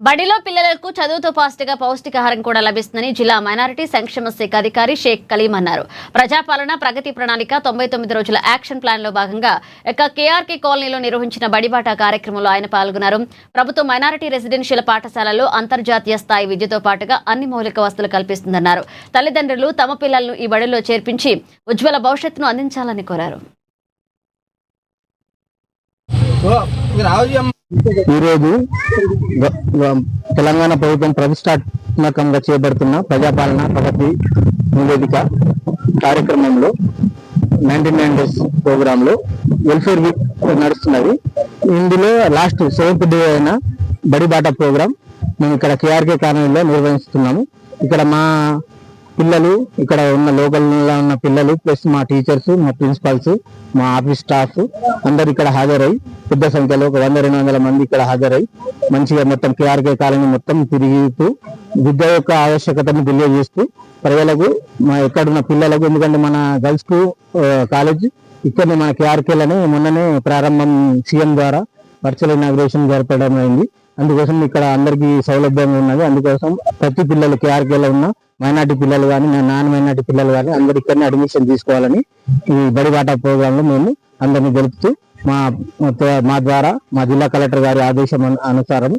బడిలో పిల్లలకు చదువుతో పాటుగా పౌష్టికాహారం కూడా లభిస్తుందని జిల్లా మైనారిటీ సంక్షేమ శాఖ అధికారి షేక్ కలీం అన్నారు. ప్రజాపాలన ప్రగతి ప్రణాళిక 99 రోజుల యాక్షన్ ప్లాన్ లో భాగంగా కేఆర్కే కాలనీలో నిర్వహించిన బడిబాట కార్యక్రమంలో ఆయన పాల్గొన్నారు. ప్రభుత్వ మైనారిటీ రెసిడెన్షియల్ పాఠశాలలో అంతర్జాతీయ స్థాయి విద్యతో పాటుగా అన్ని మౌలిక వసతులు కల్పిస్తుందన్నారు. తల్లిదండ్రులు తమ పిల్లలను ఈ బడిలో చేర్పించి ఉజ్వల భవిష్యత్తును అందించాలని కోరారు. ఈరోజు తెలంగాణ ప్రభుత్వం ప్రతిష్టాత్మకంగా చేపడుతున్న ప్రజాపాలన ప్రగతి నివేదిక కార్యక్రమంలో 99 డేస్ ప్రోగ్రామ్ లో వెల్ఫేర్ వీక్ నడుస్తున్నది. ఇందులో లాస్ట్ 7th డే అయిన బడిబాట ప్రోగ్రామ్ మేము ఇక్కడ కేఆర్కే కాలనీలో నిర్వహిస్తున్నాము. ఇక్కడ మా పిల్లలు, ఇక్కడ ఉన్న లోకల్లో ఉన్న పిల్లలు ప్లస్ మా టీచర్స్, మా ప్రిన్సిపల్స్, మా ఆఫీస్ స్టాఫ్ అందరు ఇక్కడ హాజరై పెద్ద సంఖ్యలో 100-200 మంది ఇక్కడ హాజరై మంచిగా మొత్తం కేఆర్కే కాలనీ మొత్తం తిరుగుతూ విద్య యొక్క ఆవశ్యకతను తెలియజేస్తూ ప్రజలకు మా ఎక్కడున్న పిల్లలకు, ఎందుకంటే మన గర్ల్స్ కు కాలేజ్ ఇక్కడనే మన కేఆర్కేలని మొన్ననే ప్రారంభం సీఎం ద్వారా వర్చువల్ ఇనాగ్రేషన్ జరపడం అయింది. అందుకోసం ఇక్కడ అందరికీ సౌలభ్యంగా ఉన్నది. అందుకోసం ప్రతి పిల్లలు కేఆర్కేలో ఉన్న మైనార్టీ పిల్లలు కానీ, నాన్ మైనార్టీ పిల్లలు కానీ అందరు ఇక్కడనే అడ్మిషన్ తీసుకోవాలని ఈ బడిబాట ప్రోగ్రామ్ లో మేము అందరినీ గెలుపుతూ మా ద్వారా మా జిల్లా కలెక్టర్ గారి ఆదేశం అనుసారం